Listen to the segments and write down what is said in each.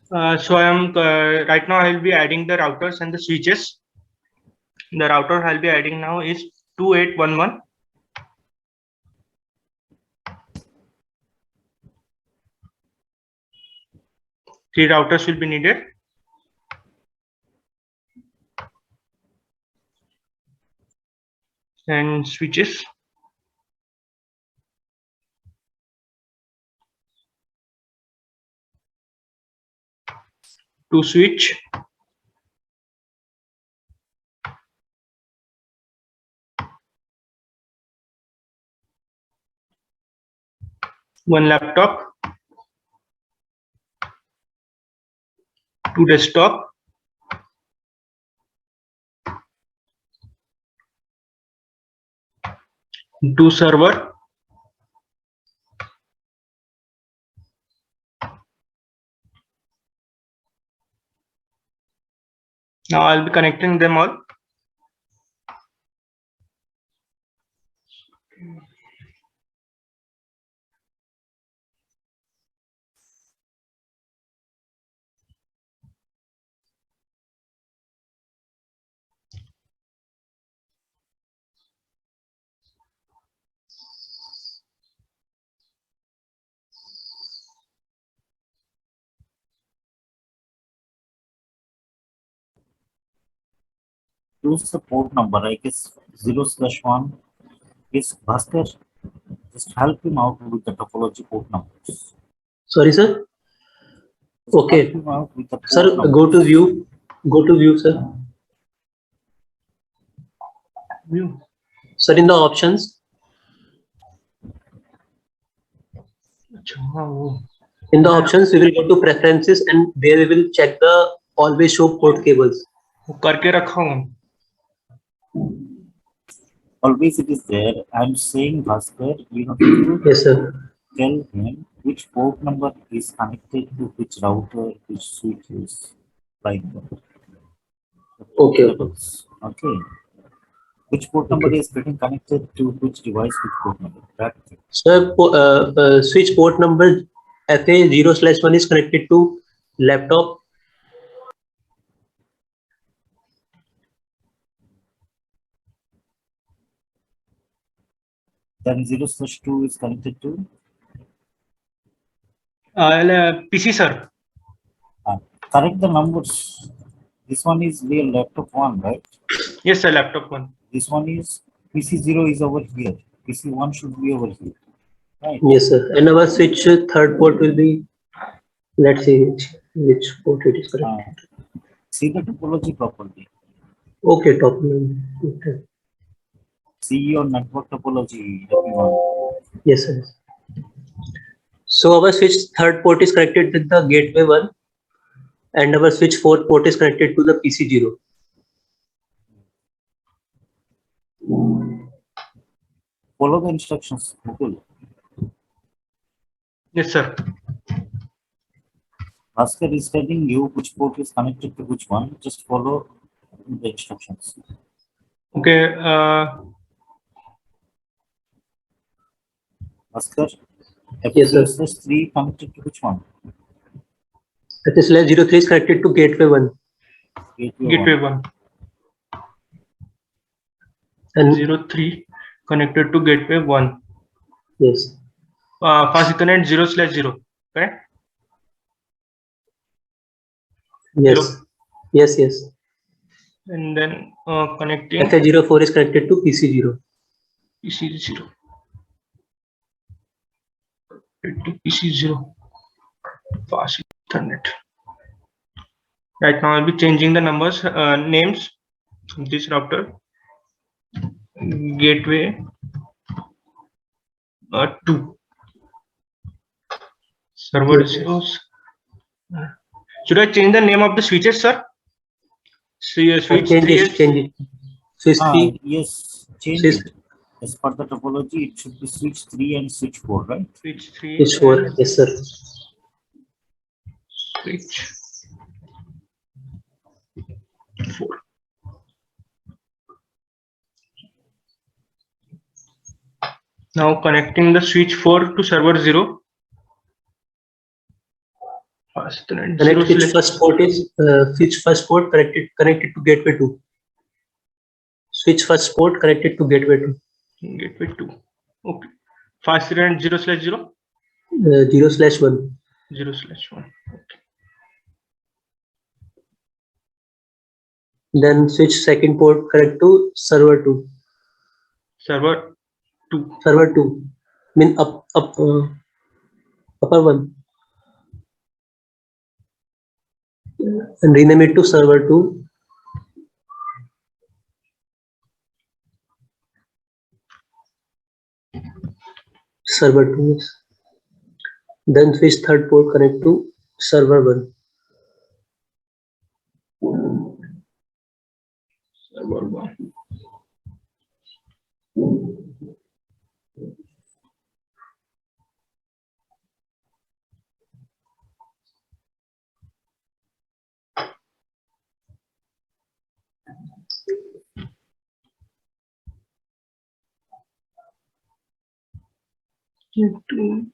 So I am right now. I will be adding the routers and the switches. The router I'll be adding now is 2811. Three routers will be needed. And switches. Two switch. One laptop. Two desktop. Two server. Now I'll be connecting them all. Use the port number, I guess 0/1. Yes, Bhaskar, just help him out with the topology port numbers. Sorry, sir. Just Okay. help him out with the port Sir, numbers. go to view. Go to view, sir. View. Sir, in the options. In the options, we will go to preferences and there we will check the always show port cables. करके रखा हूँ. Always it is there. I'm saying, Bhaskar, you have to Yes, sir. tell him which port number is connected to which router, which switch is like that. Okay. Okay. Which port number is getting connected to which device, which port number? That thing. Sir, switch port number FA 0/1 is connected to laptop. Then 0/2 is connected to PC, sir. Correct the numbers. This one is real laptop 1, right? Yes, sir. Laptop 1. This one is PC0 is over here. PC1 should be over here. Right. Yes, sir. And our switch third port will be, let's see which port it is connected. See the topology properly. Okay, top. Okay. See your network topology, everyone. Yes, sir. So our switch third port is connected with the gateway 1 and our switch fourth port is connected to the PC0. Follow the instructions, Mukul. Yes, sir. Bhaskar is telling you which port is connected to which one. Just follow the instructions. Okay. Bhaskar, Yes, sir. F0/3 connected to which one? F/03 is connected to gateway 1. Gateway 1. And 03 connected to gateway 1. yes. Fast Ethernet 0/0. Correct? Yes. Hello? Yes, yes. And then connecting FA04 is connected to PC0. PC0. To PC0. Fast Ethernet. Right now I'll be changing the numbers, names of this router. Gateway 2. Server Yes. zeros. Should I change the name of the switches, sir? Switch Change 3 it. is Change it. Switch 3. Yes, change Switch, it. As per the topology, it should be switch 3 and switch 4, right? switch 3. switch 4. Yes, sir. Switch 4. Now connecting the switch 4 to server 0. Fast internet Connect 0 which first port is switch first port connected to gateway 2. Switch first port connected to gateway 2. gateway 2. Okay. Fast internet 0/0. 0/1. 0/1. Okay. Then switch second port connect to server 2. Server 2. Server 2 mean upper one, and rename it to server 2. Server 2 is. Then switch third port connect to server 1. Server 1. Gateway 2.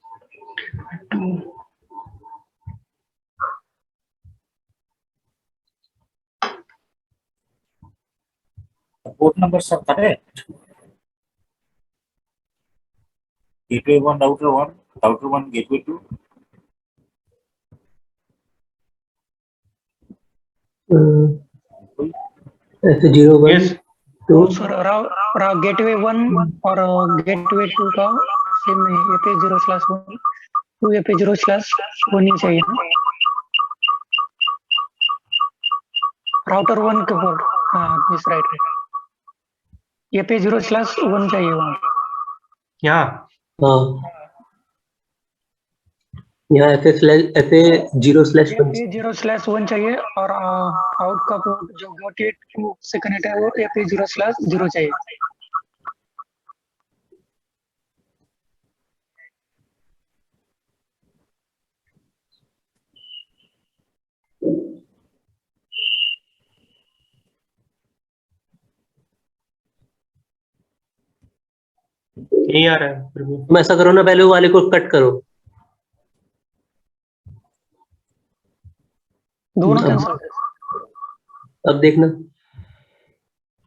The port numbers are correct. Gateway 1, router 1, gateway 2. F01 Yes. to sir gateway 1 और gateway 2 का same है AP0/1 to AP0/1 ही चाहिए ना router 1 के port हाँ yes right AP0/1 चाहिए वहाँ यहाँ हाँ यहाँ FA0/1 AP0/1 चाहिए और आउट का पोर्ट जो गेट 2 से कनेक्ट है वो AP0/0 चाहिए यही आ रहा है फिर भी। तुम ऐसा करो ना, पहले वो वाले को कट करो। दोनों अब कैंसिल अब देखना।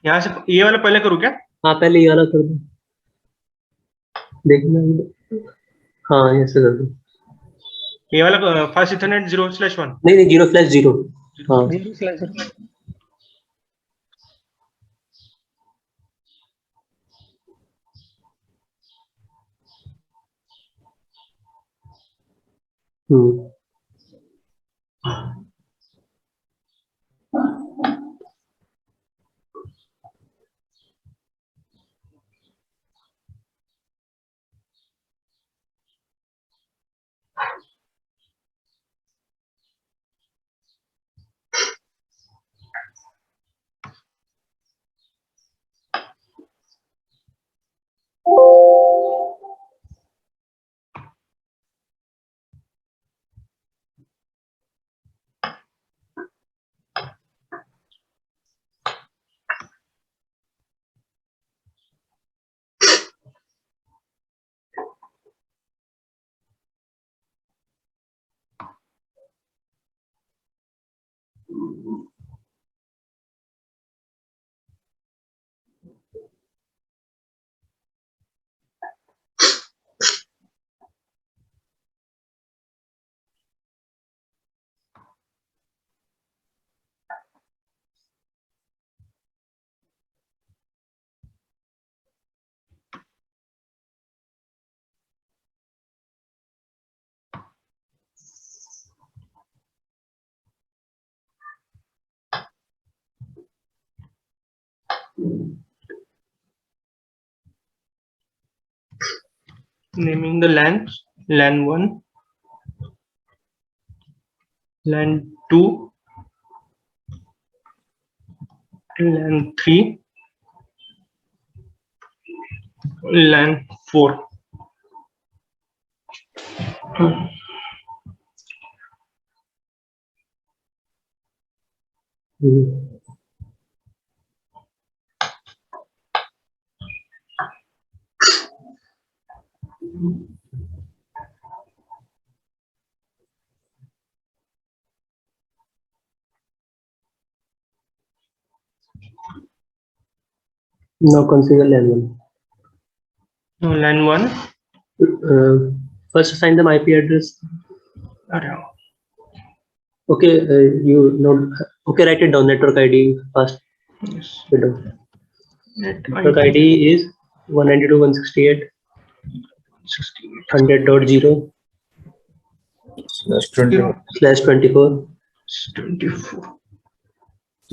यहाँ से ये वाला पहले करूँ क्या? हाँ पहले ये वाला कर दो, देखना। हाँ ऐसे कर दो। ये वाला फास्ट इथरनेट 0/1। नहीं नहीं 0/0। हाँ 0/0 हम्म Naming the LANs, LAN 1, LAN 2, LAN 3, LAN 4. Now configure LAN 1. No, LAN 1. First assign them IP address. Around. Okay, you know. Okay, write it down. Network ID first. Yes. Network ID is 192.168.100.0 24. /24.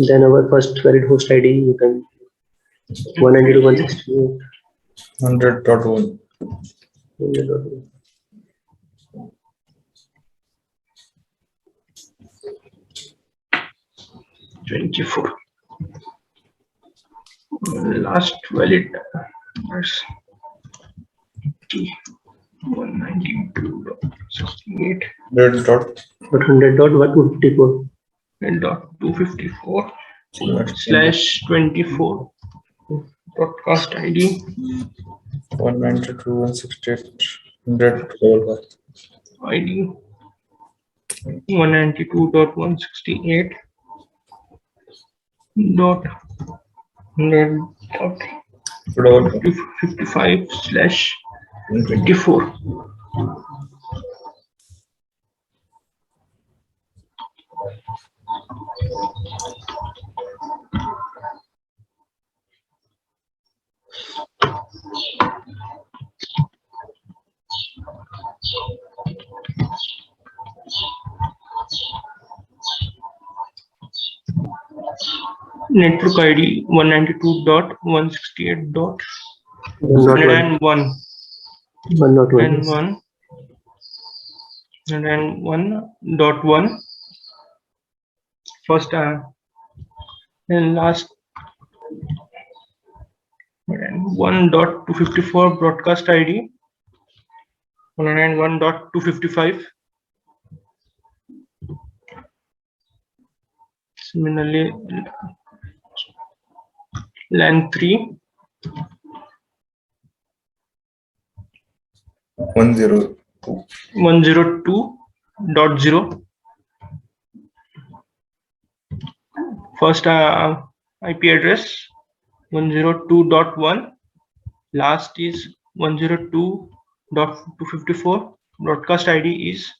Then our first valid host ID, you can 192.168. 100.1. 100.1. Last valid is 192.68 But 100.154. and .254 /24 broadcast ID 192.168.100.1. ID 192.168 dot 100.55/24. Network ID 192.168.101 101. and 101.1 first and last and 1.254 broadcast ID 101.255. Similarly, LAN 3 102.0 first IP address 102.1, last is 102.254, broadcast ID is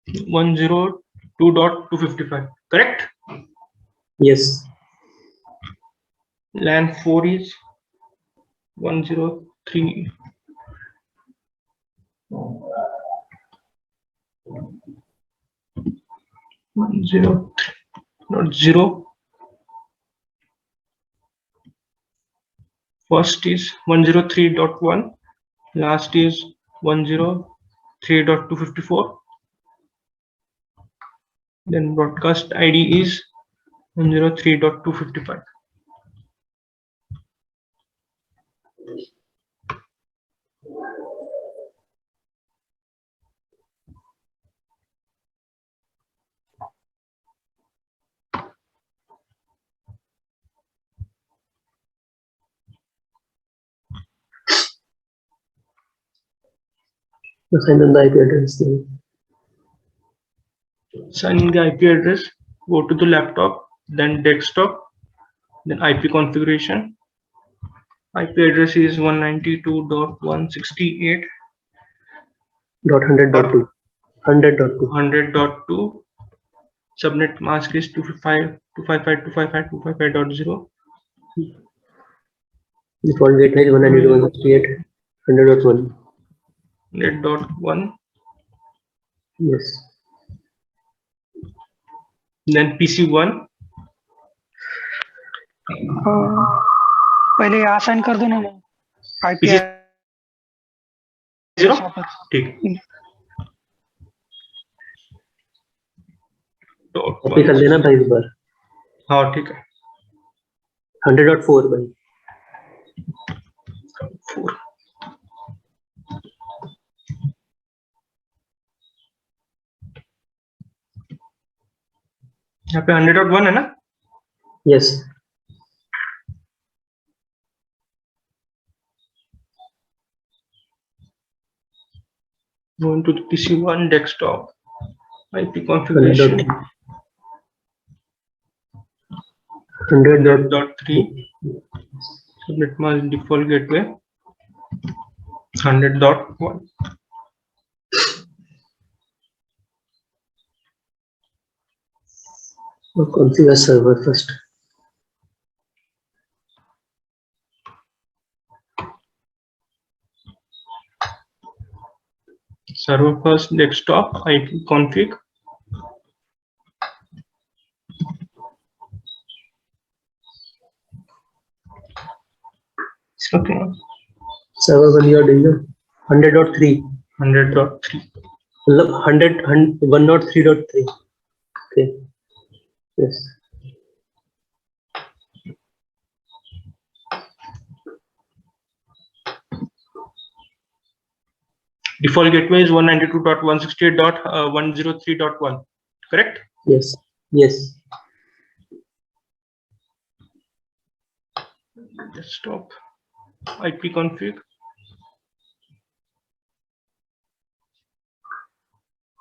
102.255, correct? Yes. LAN 4 is 103. First is 103.1, last is 103.254. Then broadcast ID is 103.255. Assign them the IP address. Assigning the IP address, go to the laptop, then desktop, then IP configuration. IP address is 192.168. 100.2. 100.2. 100.2. Subnet mask is 255.255.255.0. Default gateway is 192.168. 100.1. 100.1. Yes. Then PC1. पहले आसान कर दो ना IP PC 0. ठीक. Copy कर लेना भाई इस बार. हाँ ठीक है. 100.4 भाई. 4. यहाँ पे 100.1 है ना? Yes. Going to the PC1 desktop. IP configuration. 100.3 subnet mask default gateway 100.1. We'll configure server first. Server first, desktop IP config. It's looking up. Server 1 you are doing the 100.3. 100.3. 103.3. Okay. Yes. Default gateway is 192.168.103.1. Correct? Yes. Yes. Desktop IP config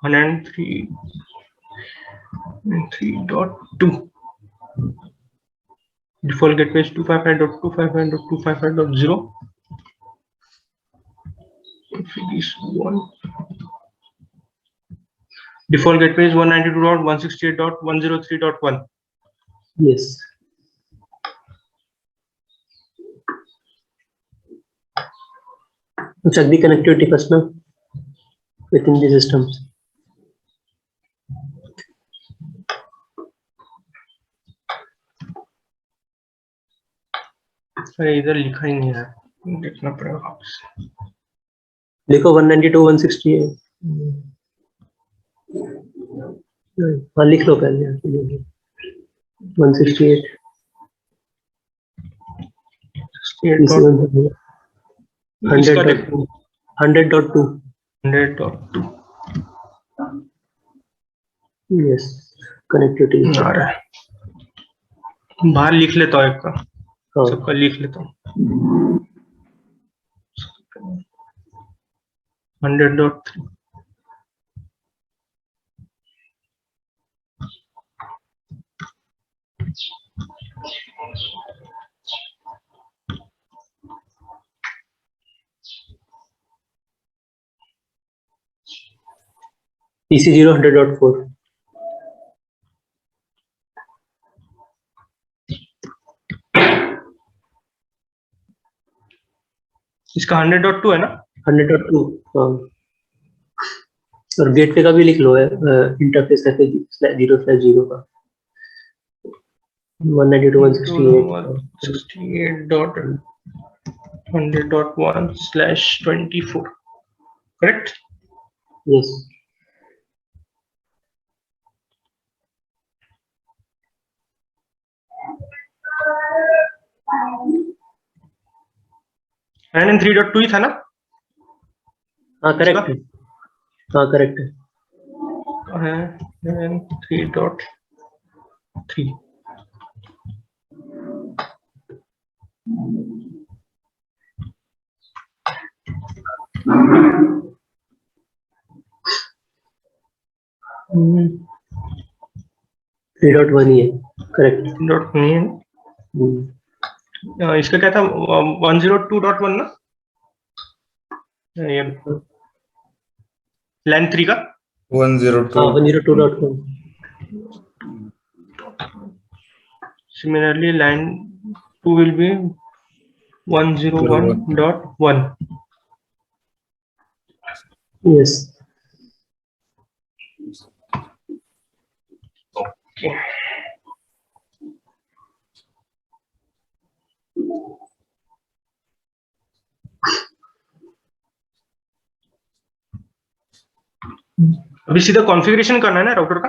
103.2. Default gateway is 255.255.255.0. Config is 1. Default gateway is 192.168.103.1. Yes. Check the connectivity first now within the systems. अरे इधर लिखा ही नहीं है, देखना पड़ेगा वापस। देखो 192.168 हाँ लिख लो पहले 168 100.2 100.2 yes connectivity आ रहा है, बाहर लिख लेता हूँ, एक का हाँ सबका लिख लेता हूँ। 100.3 PC0 100.4 इसका 100.2 है ना? 100.2 हाँ और गेटवे का भी लिख लो है इंटरफेस कैसे 0/0 का 192.168.100.1/24 correct? yes and 3.2 ही था ना? हाँ करेक्ट है हाँ करेक्ट है and 3.3 3.1 ही है करेक्ट डॉट नहीं है। इसका क्या था 102.1 ना? ये लाइन 3 का 102. हाँ 102.1 similarly line 2 will be 101.1 yes okay अभी सीधा कॉन्फ़िगरेशन करना है ना राउटर का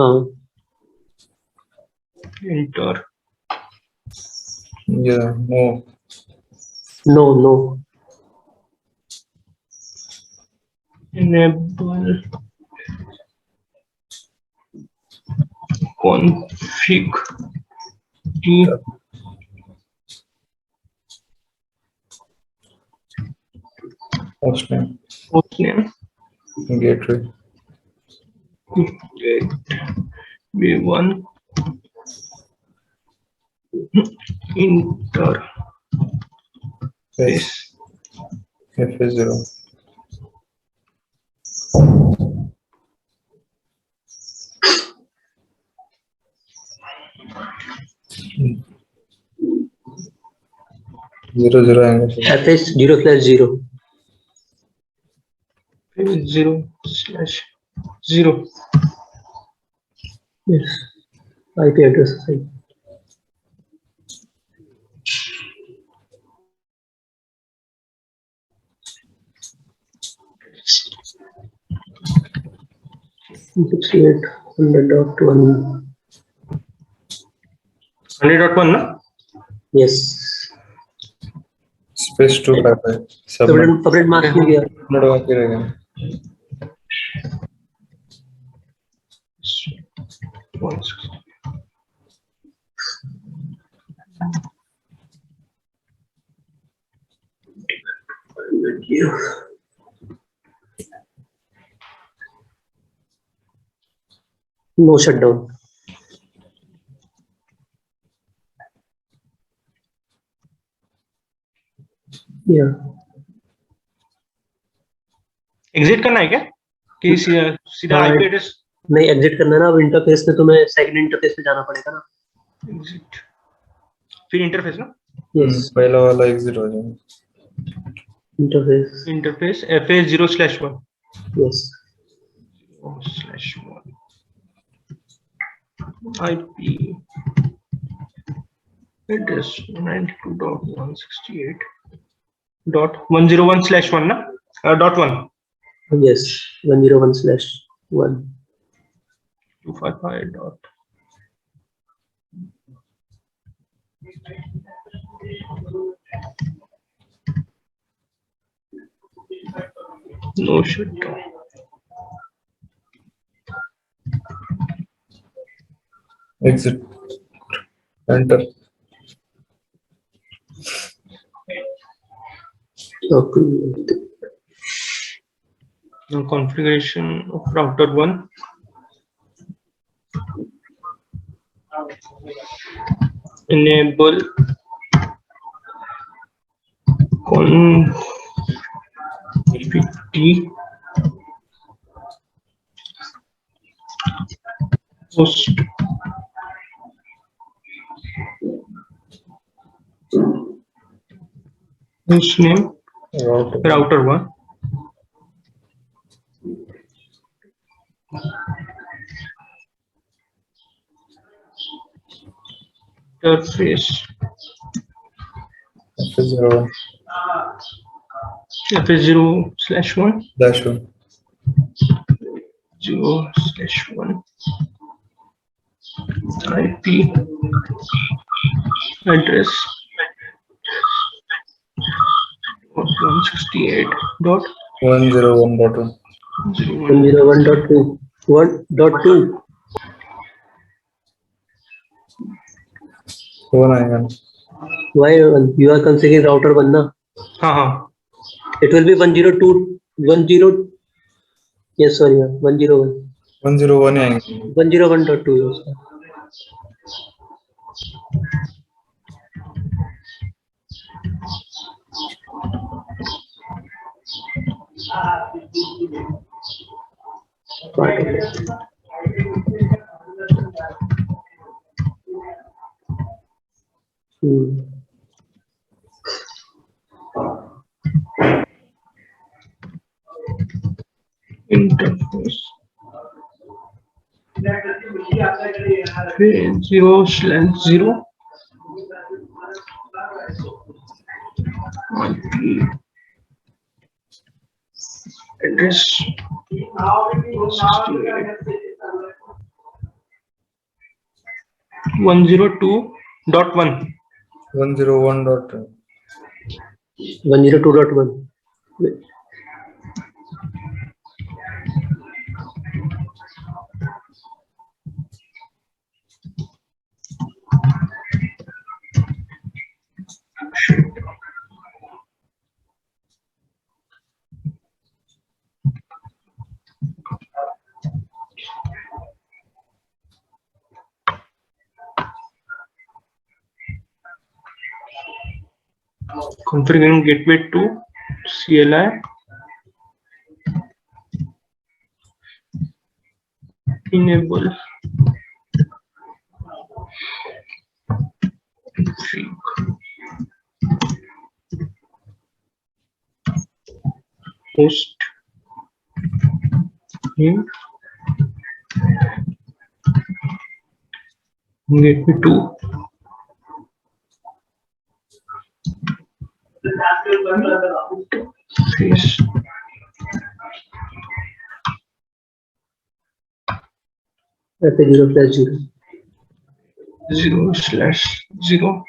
हाँ inter Yeah, no. no enable config की Host name. hostname Gateway. v1 interface. Yes. F is 0. Zero zero angle. F is 0/0. 0/0. Yes. IP address assigned. Sixty-eight 100.1. 100.1 na? Yes. Space 255. Subnet. Subnet mask में गया. Not बाकी रहेगा. One second. No shutdown. Yeah. Exit करना है क्या कि सीधा हाँ, आईपी एड्रेस नहीं एग्जिट करना ना. अब इंटरफेस में तुम्हें सेकंड इंटरफेस में जाना पड़ेगा ना. एग्जिट फिर इंटरफेस ना यस. पहला वाला exit हो जाएगा. Interface. Interface fa0/1 yes. /1 IP address 92.168.101/1 ना .1 Yes. 101/1. 255 dot no shutdown. Exit. Enter. Okay. Now configuration of router 1. Enable config host name router 1 interface F is 0 fa0/1 -1. 0/1 IP address 168.0.1 101.1. 101.2. 1.2. One आएगा. Why you are configuring router 1 ना? हाँ हाँ It will be 102. 10. Yes, sorry. 101. 101 आएंगे. 101.2. Yes. Part of it. interface fa0/0 IP address 102.1 101.1. 102.1. configuring gateway to CLI enable host name gateway to face FA0/0. 0/0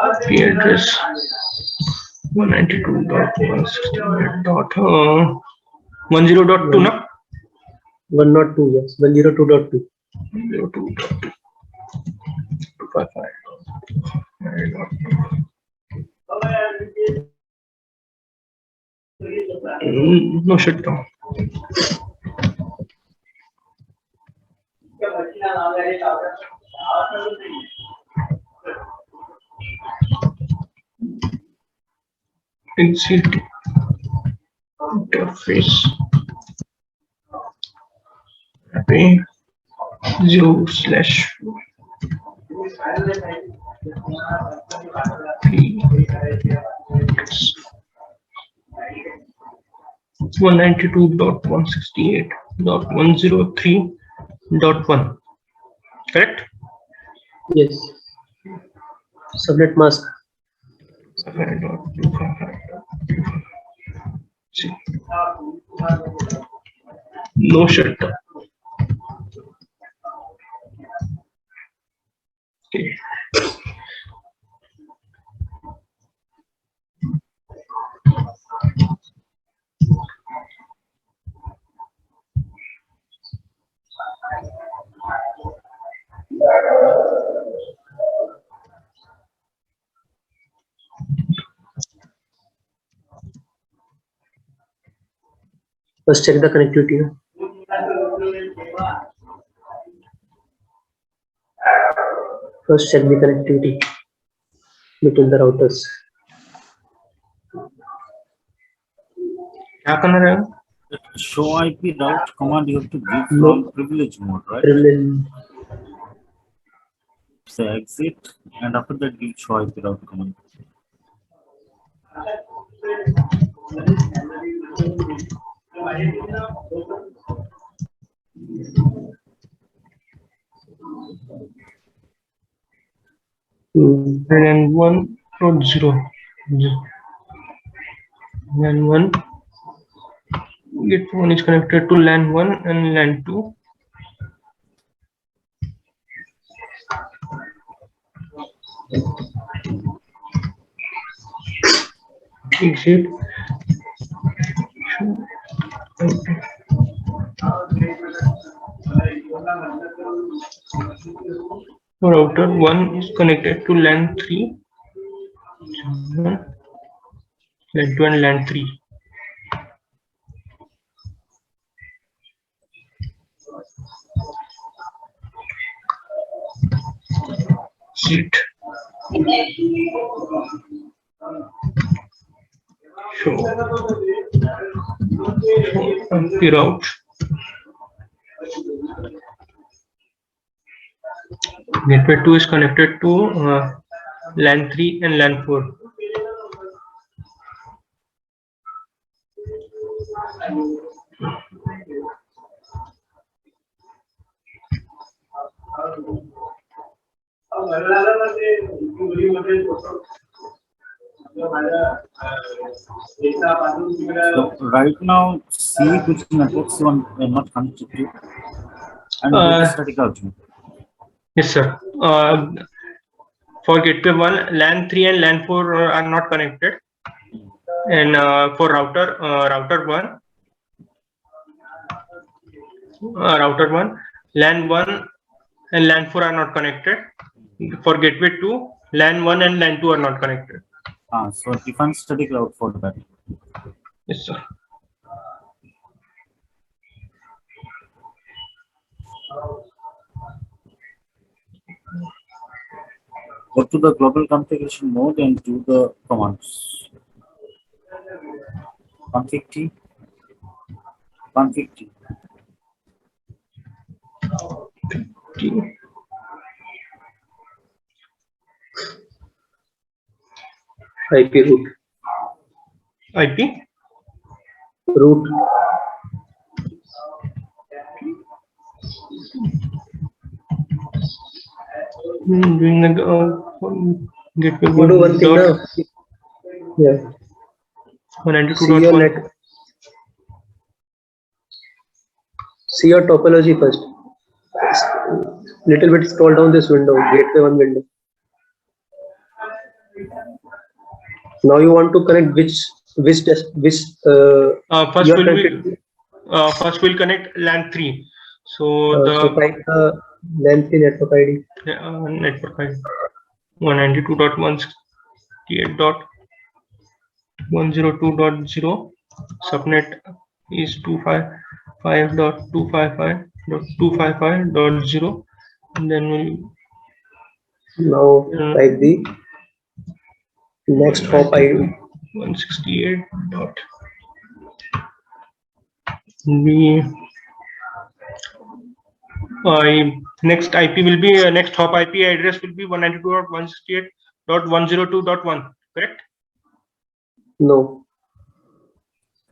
IP address 192.168.10.2 na 102, yes, 102.2. 102.255. No shutdown. Exit interface IP 0/192.168.103.1. Correct? Yes. Subnet mask. No shutdown. Okay. First check the connectivity. First check the connectivity between the routers. क्या करना रहेगा? Show IP route command you have to give No. from privilege mode, right? Privilege. Say exit, and after that give show IP route command. LAN 1.0 LAN 1 Gate 1 is connected to LAN 1 and LAN 2. Exit router 1 is connected to LAN 3, LAN 2 and LAN 3. Exit. Show IP route. Gateway 2 is connected to LAN 3 and LAN 4. So right now, see which networks you are not connected to, and get the static routing. Yes, sir. For gateway 1, LAN 3 and LAN 4 are not connected. And for router 1, LAN 1 and LAN 4 are not connected. For gateway 2, LAN 1 and LAN 2 are not connected. So define static route for that. Yes, sir. Go to the global configuration mode and do the commands. Config T. Config T. IP root. IP. Root. Doing the gateway You do one thing now. Yeah. See your 192.1. net. See your topology first. Little bit scroll down this window, gateway 1 window. Now you want to connect which First you are will connected we first we'll connect LAN 3. So to. the So type the LAN 3 network ID. network ID 192.168.102.0. Subnet is 255.255.255.0. And then we'll Now type the next hop ID. 168 dot the next IP will be next hop IP address will be 192.168.102.1. Correct? No.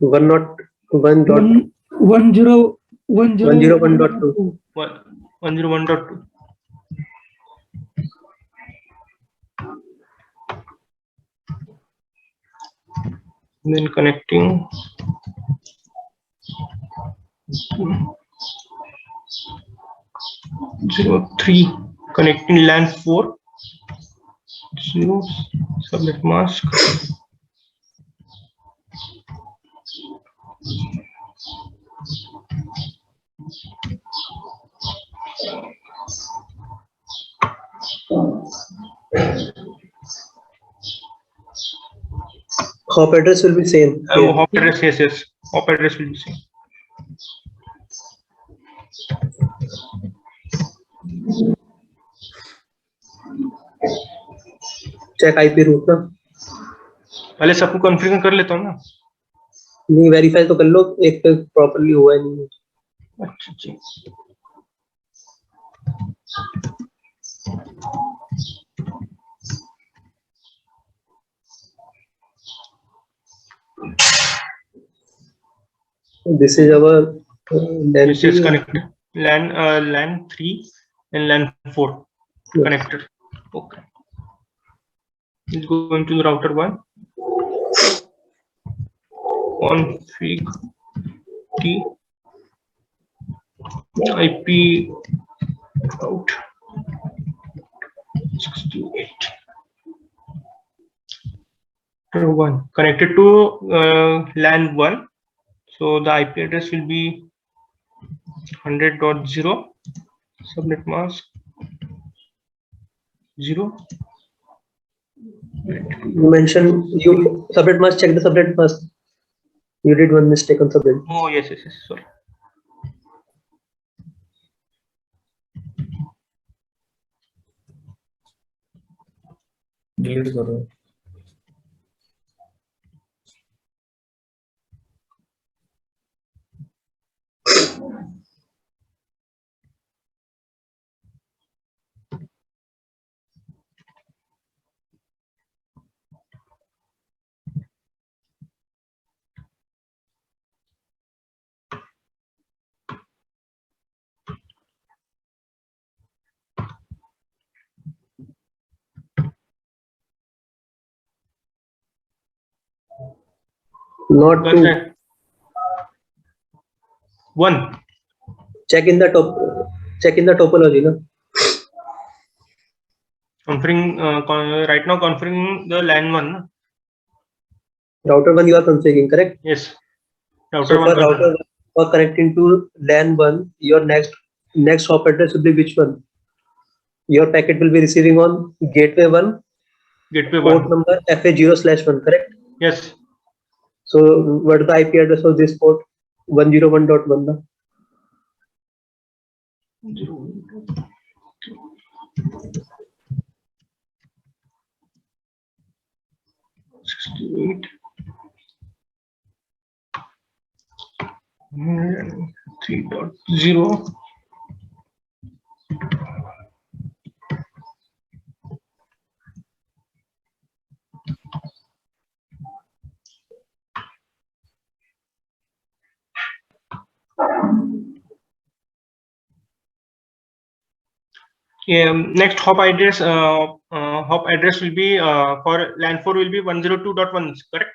101 dot 101.2. 101.2. 101.2. Then connecting 03, connecting LAN 4 0 subnet mask. Hop address will be same. Hop address, yes. Hop address will be same. Check IP root ना. पहले सबको configure कर लेता हूँ ना. नहीं verify तो कर लो, एक पे प्रॉपर्ली हुआ है नहीं. अच्छा जी. This is our This is connected LAN 3 and LAN 4 connected. Okay. Let's go into the router 1. Config T IP out 68. 1 connected to LAN 1. So the IP address will be 100.0 subnet mask 0. You mentioned you subnet mask, check the subnet mask. You did one mistake on subnet. Oh yes, sorry. Delete करो. Not two. 1. Check in the topology na. Configuring right now configuring the LAN 1 na? Router 1 you are configuring, correct? Yes. So for router 1 for connecting to LAN 1, your next hop address will be which one? Your packet will be receiving on gateway 1 port 1 number FA0/1, correct? yes. So what is the IP address of this port? 101.1 na? 0. 68. 3.0. Yeah, next hop address will be for LAN 4 will be 102.1, correct?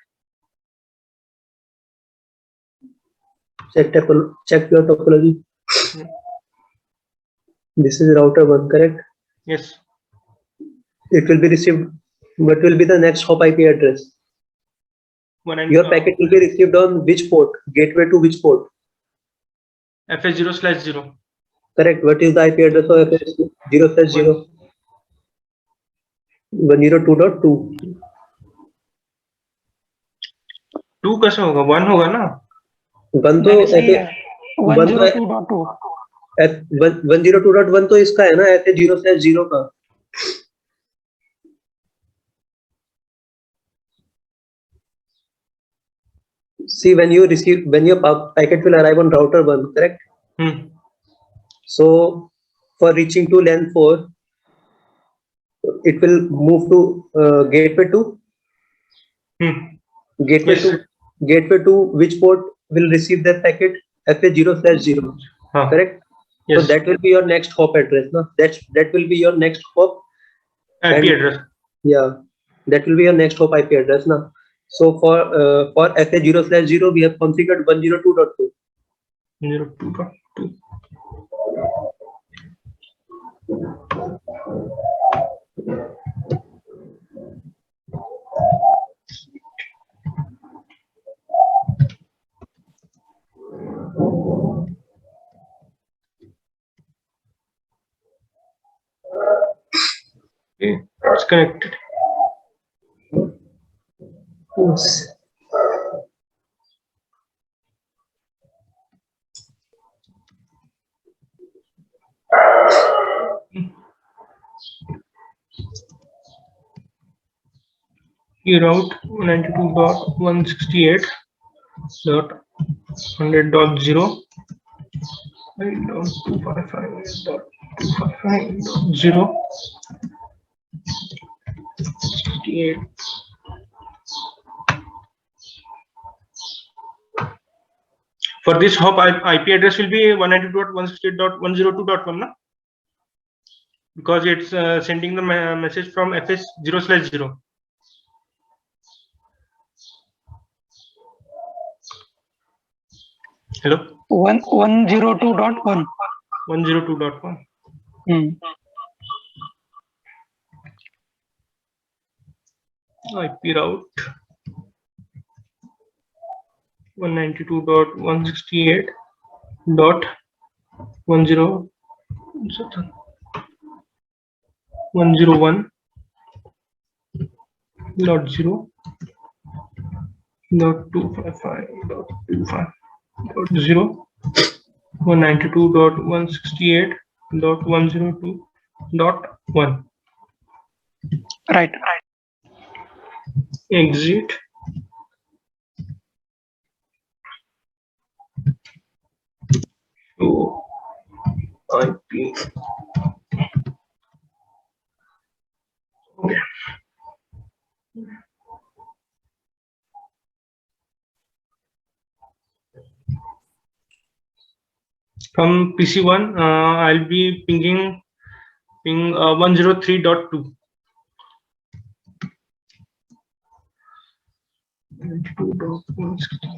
Check your topology. This is router 1, correct? Yes. It will be received. What will be the next hop IP address? Your packet will be received on which port? Gateway to which port? FS0/0. Correct. What is the IP address of FS0/0? 102.2. 2 कैसे होगा? 1 होगा ना? 1 तो नहीं, सही है 1 तो 102.2 102.1 तो इसका है ना, FS0/0 का. See, when your packet will arrive on router 1, correct? So for reaching to LAN 4, it will move to gateway 2. Gateway Yes. to gateway to which port will receive that packet? FS0/0. Correct? Yes. So that will be your next hop address. No? That will be your next hop IP and- address. Yeah, that will be your next hop IP address. Now, so for FS0/0, we have configured 102.2. 102.2. Okay, it's connected. Yes. You route 192.168.100.0 255.255.0 68. For this hop IP address will be 192.168.102.1, na? Because it's sending the message from FS0/0. Hello? 102.1. 102.1. IP route 192.168.102.1. Right. Exit. Show IP. Okay. From PC1, I'll be ping 103.2. 192.168.2.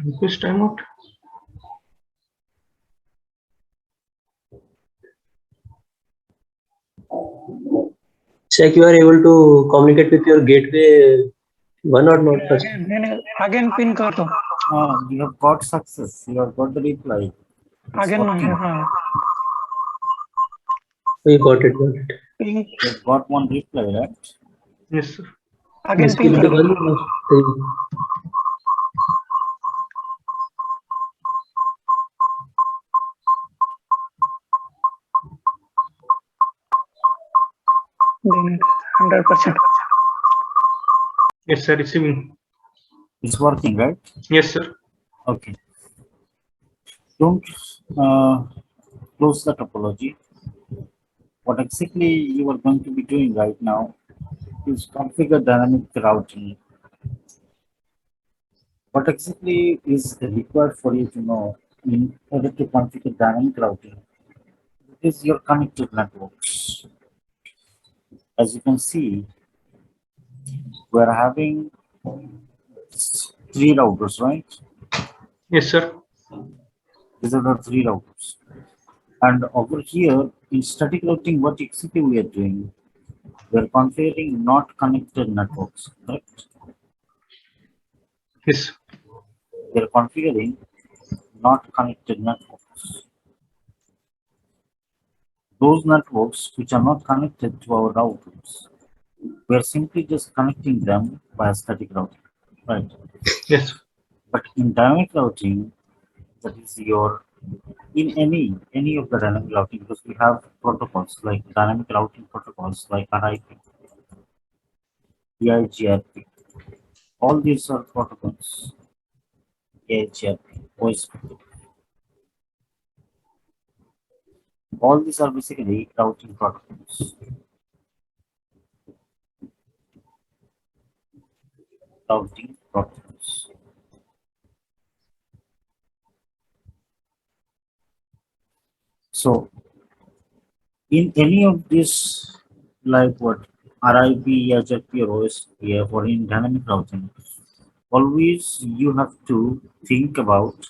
Request timeout. Check you are able to communicate with your gateway 1 or not first. Again pin कर दो. You have got success. You have got the reply. It's Again working. We got it. Ping. You have got one reply, right? Yes, sir. Again This pin will be कर दो. one thing. receiving it 100%. Yes, sir. Receiving. It's working, right? Yes, sir. Okay. Don't close the topology. What exactly you are going to be doing right now is configure dynamic routing. What exactly is required for you to know in order to configure dynamic routing? It is your connected networks. As you can see, we are having 3 routers, right? Yes, sir. These are the 3 routers. And over here, in static routing, what exactly we are doing? We are configuring not connected networks, correct? Yes. We are configuring not connected networks. Those networks which are not connected to our routers, we are simply just connecting them by static routing, right? Yes. But in dynamic routing, that is your in any of the dynamic routing, because we have protocols like dynamic routing protocols like RIP, DIGRP, all these are protocols. DIGRP, OSP, all these are basically routing protocols. Routing protocols. So in any of these, like what RIP, HFP, or OSP, or in dynamic routing, always you have to think about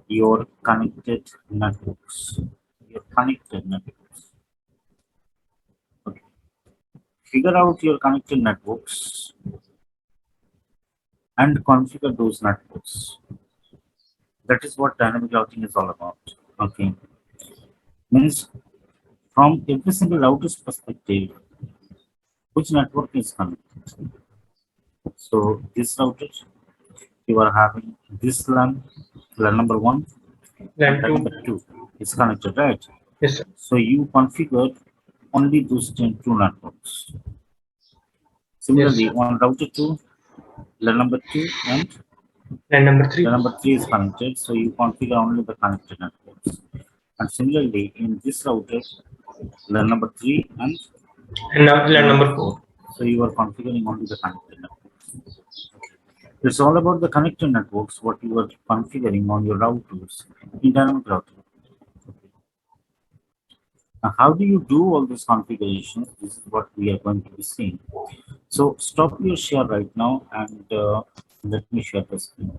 your connected networks. Your connected networks. Okay. Figure out your connected networks and configure those networks. That is what dynamic routing is all about. Okay. Means from every single router's perspective, which network is connected. So this router, you are having this LAN number 1, LAN and LAN 2. number 2 is connected, right? Yes, sir. So you configure only those 2 networks. Similarly, Yes. on router 2, LAN number 2 and LAN number 3. LAN number 3 is connected, so you configure only the connected networks. And similarly, in this router, LAN number 3 and And now LAN LAN number number 4. 4, so you are configuring only the connected networks. It's all about the connected networks, what you are configuring on your routers in dynamic routing. Now, how do you do all these configurations? This is what we are going to be seeing. So stop your share right now and let me share the screen.